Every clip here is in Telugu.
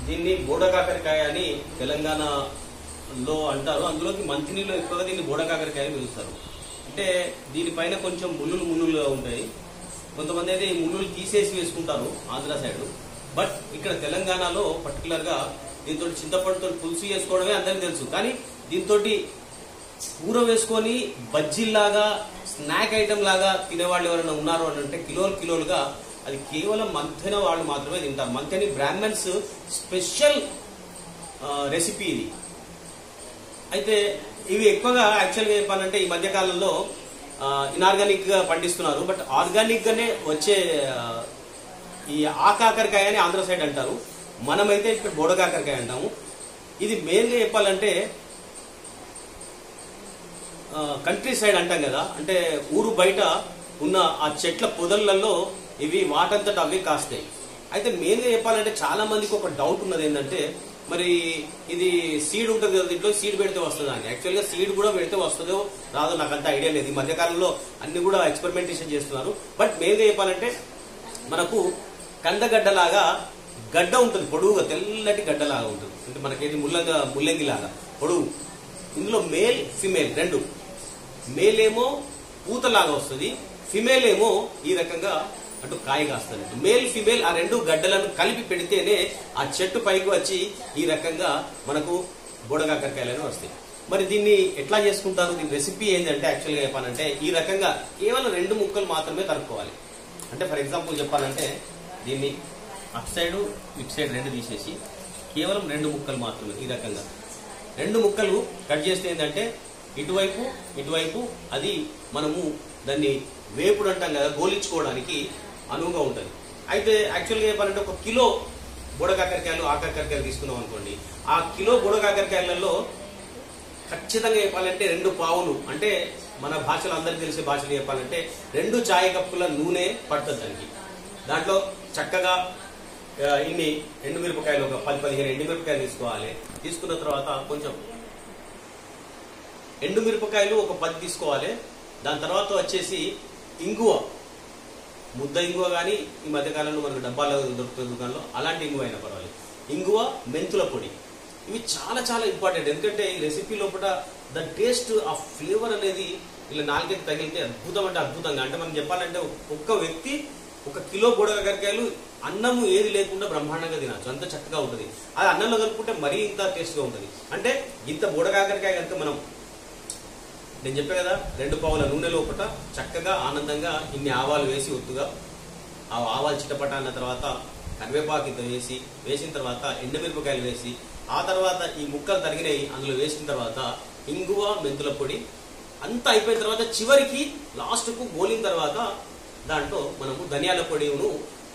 దీన్ని బోడకాకరకాయ అని తెలంగాణలో అంటారు. అందులోకి మంచినీళ్ళు ఎక్కువగా దీన్ని బోడకాకరకాయ అని పిలుస్తారు. అంటే దీనిపైన కొంచెం ముళ్ళుగా ఉంటాయి. కొంతమంది అయితే ఈ ముళ్ళులు తీసేసి వేసుకుంటారు ఆంధ్ర సైడ్. బట్ ఇక్కడ తెలంగాణలో పర్టికులర్ గా దీంతో చింతపండుతో పులుసు చేసుకోవడమే అందరికీ తెలుసు. కానీ దీంతో కూర వేసుకొని బజ్జీల్లాగా స్నాక్ ఐటమ్ లాగా తినేవాళ్ళు ఎవరైనా ఉన్నారు అని అంటే కిలోలుగా అది కేవలం మంతెన వాళ్ళు మాత్రమే తింటారు. మంతెని బ్రాహ్మణ్స్ స్పెషల్ రెసిపీ ఇది. అయితే ఇవి ఎక్కువగా యాక్చువల్గా చెప్పాలంటే ఈ మధ్య కాలంలో ఇన్ఆర్గానిక్ గా పండిస్తున్నారు. బట్ ఆర్గానిక్ గానే వచ్చే ఈ ఆకాకరకాయ అని ఆంధ్ర సైడ్ అంటారు. మనమైతే ఇక్కడ బోడకాకరకాయ అంటాము. ఇది మెయిన్ గా చెప్పాలంటే కంట్రీ సైడ్ అంటాం కదా, అంటే ఊరు బయట ఉన్న ఆ చెట్ల పొదళ్లలో ఇవి వాటంతట అవి కాస్తాయి. అయితే మెయిన్ గా చెప్పాలంటే చాలా మందికి ఒక డౌట్ ఉన్నది ఏంటంటే, మరి ఇది సీడ్ ఉంటుంది కదా, దీంట్లో సీడ్ పెడితే వస్తుందా అని. యాక్చువల్ గా సీడ్ కూడా పెడితే వస్తుందో రాదో నాకు అంత ఐడియా లేదు. ఈ మధ్యకాలంలో అన్ని కూడా ఎక్స్పెరిమెంటేషన్ చేస్తున్నారు. బట్ మెయిన్ గా చెప్పాలంటే మనకు కందగడ్డలాగా గడ్డ ఉంటుంది, పొడవుగా తెల్లటి గడ్డలాగా ఉంటుంది. అంటే మనకేది ముల్లంగి లాగా పొడవు. ఇందులో మేల్ ఫిమేల్ రెండు, మేల్ ఏమో పూతలాగా వస్తుంది, ఫిమేల్ ఏమో ఈ రకంగా అటు కాయ కాస్తుంది. మేల్ ఫిమేల్ ఆ రెండు గడ్డలను కలిపి పెడితేనే ఆ చెట్టు పైకి వచ్చి ఈ రకంగా మనకు బోడకాకరకాయలను వస్తాయి. మరి దీన్ని ఎట్లా చేసుకుంటారు, దీని రెసిపీ ఏంటంటే యాక్చువల్గా చెప్పాలంటే ఈ రకంగా కేవలం 2 ముక్కలు మాత్రమే కలుపుకోవాలి. అంటే ఫర్ ఎగ్జాంపుల్ చెప్పాలంటే దీన్ని అటు సైడ్ ఇటు సైడ్ 2 తీసేసి కేవలం 2 ముక్కలు మాత్రమే ఈ రకంగా 2 ముక్కలు కట్ చేస్తే ఏంటంటే ఇటువైపు అది మనము దాన్ని వేపుడు అంటాం కదా, గోలించుకోవడానికి అనువుగా ఉంటుంది. అయితే యాక్చువల్గా చెప్పాలంటే 1 కిలో బోడకాకరకాయలు ఆకాకరకాయలు తీసుకున్నాం అనుకోండి, ఆ కిలో బోడకాకరకాయలలో ఖచ్చితంగా చెప్పాలంటే 2 పావులు, అంటే మన భాషలో అందరికీ తెలిసే భాషలో చెప్పాలంటే 2 చాయ్ కప్పుల నూనె పడుతుంది దానికి. దాంట్లో చక్కగా ఇన్ని ఎండుమిరపకాయలు ఒక 10-15 ఎండుమిరపకాయలు తీసుకోవాలి. తీసుకున్న తర్వాత కొంచెం ఎండుమిరపకాయలు ఒక 10 తీసుకోవాలి. దాని తర్వాత వచ్చేసి ఇంగువ, ముద్ద ఇంగువ కానీ ఈ మధ్యకాలంలో మనకు డబ్బాలో దొరుకుతుంది దుకాణంలో, అలాంటి ఇంగువ అయినా పర్వాలేదు. ఇంగువ, మెంతుల పొడి, ఇవి చాలా చాలా ఇంపార్టెంట్. ఎందుకంటే ఈ రెసిపీ లోపల ద టేస్ట్ ఆ ఫ్లేవర్ అనేది ఇలా నాలుగైతే తగిలితే అద్భుతం అంటే అద్భుతంగా. అంటే మనం చెప్పాలంటే ఒక్క వ్యక్తి 1 కిలో బోడకాకరకాయలు అన్నము ఏది లేకుండా బ్రహ్మాండంగా తినచ్చు, అంత చక్కగా ఉంటుంది. అది అన్నంలో కలుపుకుంటే మరీ ఇంత టేస్ట్గా ఉంటుంది. అంటే ఇంత బోడకాకరకాయ కనుక మనం, నేను చెప్పే కదా 2 పావుల నూనె లోపల చక్కగా ఆనందంగా ఇన్ని ఆవాలు వేసి ఒత్తుగా ఆ ఆవాలు చిటపట అన్న తర్వాత కరివేపాకు ఇంత వేసిన తర్వాత ఎండుమిరపకాయలు వేసి, ఆ తర్వాత ఈ ముక్కలు తరిగినవి అందులో వేసిన తర్వాత ఇంగువ, మెంతుల పొడి అంతా అయిపోయిన తర్వాత చివరికి లాస్ట్కు గోలిన తర్వాత దాంట్లో మనము ధనియాల పొడిను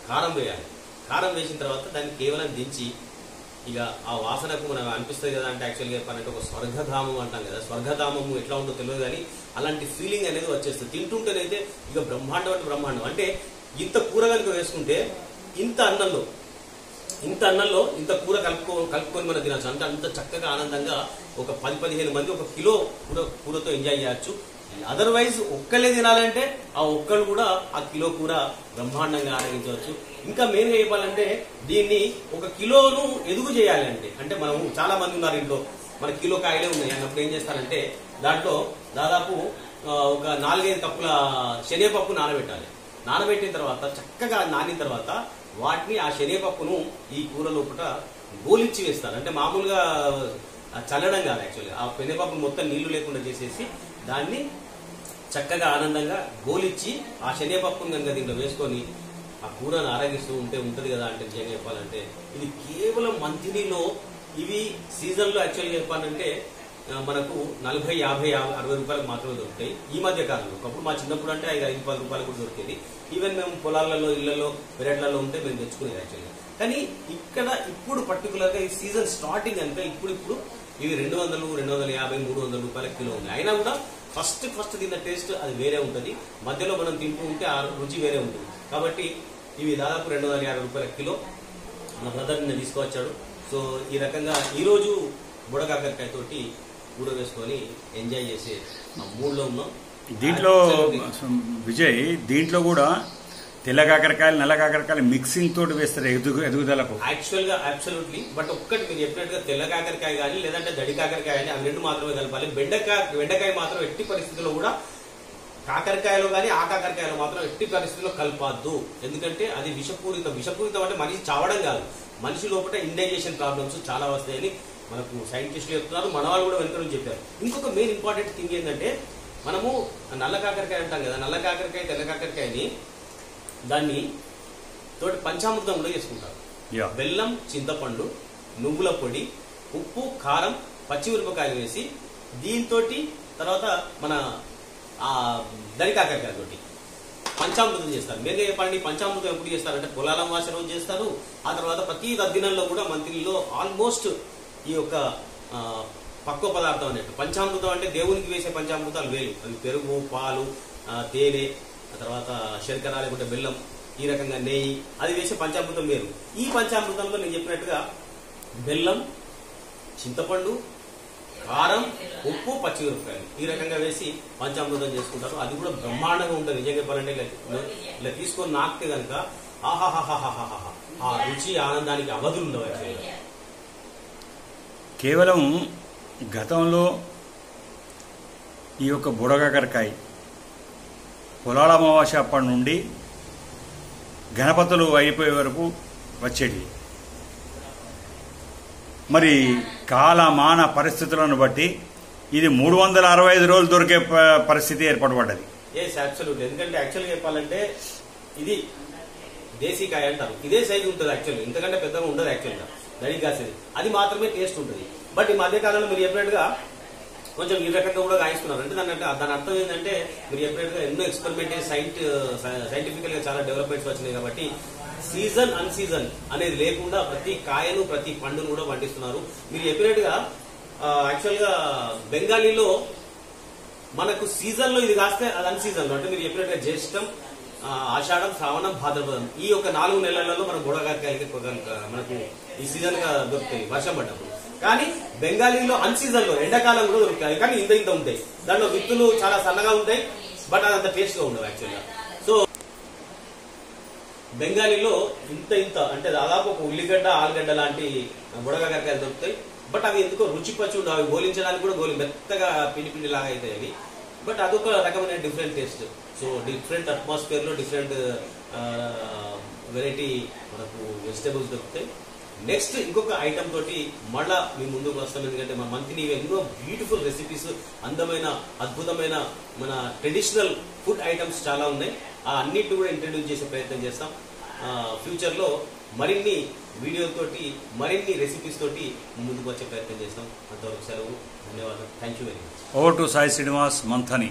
కారం వేయాలి. కారం వేసిన తర్వాత దాన్ని కేవలం దించి ఇక ఆ వాసనకు మనకు అనిపిస్తుంది కదా, అంటే యాక్చువల్గా చెప్పాలంటే ఒక స్వర్గధామం అంటాం కదా, స్వర్గధామము ఎట్లా ఉందో తెలియదు కానీ అలాంటి ఫీలింగ్ అనేది వచ్చేస్తుంది. తింటుంటేనైతే ఇక బ్రహ్మాండం అంటే బ్రహ్మాండం. అంటే ఇంత కూర కనుక వేసుకుంటే ఇంత అన్నంలో ఇంత కూర కలుపుకొని మనం తినచ్చు. అంటే అంత చక్కగా ఆనందంగా ఒక 10-15 మంది 1 కిలో కూరతో ఎంజాయ్ చేయొచ్చు. అదర్వైజ్ ఒక్కలే తినాలంటే ఆ ఒక్కళ్ళు కూడా ఆ కిలో కూర బ్రహ్మాండంగా ఆరగించవచ్చు. ఇంకా మెయిన్ గా చెప్పాలంటే దీన్ని 1 కిలోను ఎదుగు చేయాలి అంటే మనం చాలా మంది ఉన్నారు ఇంట్లో, మన కిలో కాయలే ఉన్నాయి అన్నప్పుడు ఏం చేస్తారంటే దాంట్లో దాదాపు ఒక 4-5 కప్పుల శనగపప్పు నానబెట్టాలి. నానబెట్టిన తర్వాత చక్కగా నానిన తర్వాత వాటిని ఆ శనగపప్పును ఈ కూర లోపల గోలిచ్చి వేస్తారు. అంటే మామూలుగా చల్లడం కాదు, యాక్చువల్గా ఆ శనగపప్పును మొత్తం నీళ్లు లేకుండా చేసేసి దాన్ని చక్కగా ఆనందంగా గోలిచ్చి ఆ శనగపప్పును కనుక దీంట్లో వేసుకొని ఆ కూరను ఆరగిస్తూ ఉంటది కదా. అంటే నిజంగా చెప్పాలంటే ఇది కేవలం మంత్లీలో ఇవి సీజన్ లో యాక్చువల్గా చెప్పాలంటే మనకు 40, 50, 60 రూపాయలకు మాత్రమే దొరుకుతాయి ఈ మధ్య కాలంలో. ఒకప్పుడు మా చిన్నప్పుడు అంటే 5-10 రూపాయలు కూడా దొరికేది. ఈవెన్ మేము పొలాలలో, ఇళ్లలో, పెరట్లలో ఉంటే మేము తెచ్చుకునేది యాక్చువల్గా. కానీ ఇక్కడ ఇప్పుడు పర్టికులర్ గా ఈ సీజన్ స్టార్టింగ్ అంటే ఇప్పుడు ఇవి 200, 250, 300 రూపాయల కిలో ఉంది. అయినా కూడా ఫస్ట్ తిన్న టేస్ట్ అది వేరే ఉంటుంది. మధ్యలో మనం తింటూ ఉంటే ఆ రుచి వేరే ఉంటుంది. కాబట్టి ఇవి దాదాపు 250 రూపాయల కిలో మా బ్రదర్ నిన్న తీసుకువచ్చాడు. సో ఈ రకంగా ఈరోజు బుడకాకరకాయ తోటి కూర వేసుకొని ఎంజాయ్ చేసే మూడ్లో ఉన్నాం. దీంట్లో విజయ్, దీంట్లో కూడా తెల్ల కాకరకాయలు నల్ల కాకరకాయలు మిక్సింగ్ తోటి వేస్తారు ఎదుగుదలకు. యాక్చువల్ గా అబ్సల్యూట్లీ. బట్ ఒక్కటి మీరు చెప్పినట్టుగా తెల్ల కాకరకాయ కానీ లేదంటే దడి కాకరకాయ కానీ అవి రెండు మాత్రమే కలపాలి. బెండకాయ మాత్రం ఎట్టి పరిస్థితుల్లో కూడా కాకరకాయలో కానీ ఆ కాకరకాయలో మాత్రం ఎట్టి పరిస్థితుల్లో కలపద్దు. ఎందుకంటే అది విషపూరితం అంటే మనిషి చావడం కాదు, మనిషి లోపల ఇండైజెషన్ ప్రాబ్లమ్స్ చాలా వస్తాయని మనకు సైంటిస్టులు చెప్తున్నారు, మన వాళ్ళు కూడా వెనుక నుంచి చెప్పారు. ఇంకొక మెయిన్ ఇంపార్టెంట్ థింగ్ ఏంటంటే మనము నల్ల కాకరకాయ అంటాం కదా, నల్ల కాకరకాయ తెల్ల కాకరకాయని దాన్ని తోటి పంచామృతం కూడా చేసుకుంటారు. బెల్లం, చింతపండు, నువ్వుల పొడి, ఉప్పు, కారం, పచ్చిమిరపకాయలు వేసి దీంతో తర్వాత మన దరి కాకరకాయతోటి పంచామృతం చేస్తారు. మెయిన్గా చెప్పండి, పంచామృతం ఎప్పుడు చేస్తారంటే పొలాల అమావాస్య రోజు చేస్తారు. ఆ తర్వాత ప్రతి తద్దినంలో కూడా మంత్రిలో ఆల్మోస్ట్ ఈ యొక్క పక్వ పదార్థం అన్నట్టు పంచామృతం అంటే దేవునికి వేసే పంచామృతాలు వేలు, అవి పెరుగు, పాలు, తేనె, ఆ తర్వాత శర్కర లేకుంటే బెల్లం, ఈ రకంగా నెయ్యి, అది వేసే పంచామృతం వేరు. ఈ పంచామృతంలో నేను చెప్పినట్టుగా బెల్లం, చింతపండు, కారం, ఉప్పు, పచ్చిమిరపకాయలు ఈ రకంగా వేసి పంచామృతం చేసుకుంటారు. అది కూడా బ్రహ్మాండంగా ఉంటుంది. నిజంగా చెప్పాలంటే ఇలా తీసుకొని నాకితే కనుక ఆహాహాహాహాహా ఆ రుచి ఆనందానికి అవధులు ఉండవు. కేవలం గతంలో ఈ యొక్క బుడకాకరకాయ పొలాల అమావాస్య అప్పటి నుండి గణపతులు అయిపోయే వరకు వచ్చేటి. మరి కాలమాన పరిస్థితులను బట్టి ఇది 365 రోజులు దొరికే పరిస్థితి ఏర్పడబడ్డది. ఎందుకంటే యాక్చువల్గా చెప్పాలంటే ఇది దేశీకాయ అంటారు. ఇదే సైజు ఉంటుంది యాక్చువల్గా, ఇంతకంటే పెద్దగా ఉండదు యాక్చువల్గా దడికి కాసేది. అది మాత్రమే టేస్ట్ ఉంటుంది. బట్ ఈ మధ్యకాలంలో మీరు చెప్పినట్టుగా కొంచెం ఈ రకంగా కూడా కాయిస్తున్నారు. అంటే దాని అర్థం ఏంటంటే మీరు చెప్పినట్టుగా ఎన్నో ఎక్స్పెరిమెంట్ సైంటిఫికల్ గా చాలా డెవలప్మెంట్స్ వచ్చినాయి కాబట్టి సీజన్ అన్ సీజన్ అనేది లేకుండా ప్రతి కాయను ప్రతి పండును కూడా పండిస్తున్నారు. మీరు చెప్పినట్టుగా యాక్చువల్ గా బెంగాలీలో మనకు సీజన్ లో ఇది కాస్తే అది అన్ సీజన్ లో, అంటే మీరు చెప్పినట్టుగా జ్యేష్టం, ఆషాఢం, శ్రావణం, భాద్రపదం ఈ యొక్క 4 నెలలలో మనకు బుడకాకరకాయలకి మనకు ఈ సీజన్ గా దొరుకుతాయి వర్షం పడ్డప్పుడు. కానీ బెంగాలీలో అన్ సీజన్ లో ఎండాకాలం కూడా దొరుకుతాయి, కానీ ఇంత ఉంటాయి. దాంట్లో విత్తులు చాలా సన్నగా ఉంటాయి, బట్ అదంత టేస్ట్ గా ఉండవు యాక్చువల్గా. సో బెంగాలీలో ఇంత అంటే దాదాపు ఒక ఉల్లిగడ్డ, ఆలుగడ్డ లాంటి బుడకాకరకాయలు దొరుకుతాయి. బట్ అవి ఎందుకో రుచి పచ్చి ఉండవు, అవి గోలించడానికి కూడా మెత్తగా పిండి లాగా అవుతాయి అవి. బట్ అదొక రకమైన different taste. So different atmosphere లో డిఫరెంట్ వెరైటీ మనకు వెజిటేబుల్స్ దొరుకుతాయి. నెక్స్ట్ ఇంకొక ఐటమ్ తోటి మళ్ళా మీ ముందుకు వస్తాం. ఎందుకంటే మన మంత్లీ ఎన్నో బ్యూటిఫుల్ రెసిపీస్, అందమైన అద్భుతమైన మన ట్రెడిషనల్ ఫుడ్ ఐటమ్స్ చాలా ఉన్నాయి. ఆ అన్నిటిని కూడా ఇంట్రడ్యూస్ చేసే ప్రయత్నం చేస్తాం. ఫ్యూచర్ లో మరిన్ని వీడియోలతోటి మరిన్ని రెసిపీస్ తోటి ముందుకు వచ్చే ప్రయత్నం చేస్తాం. అంతవరకు సెలవు, ధన్యవాదాలు, thank you very much. Over to Sai Srinivas Manthani.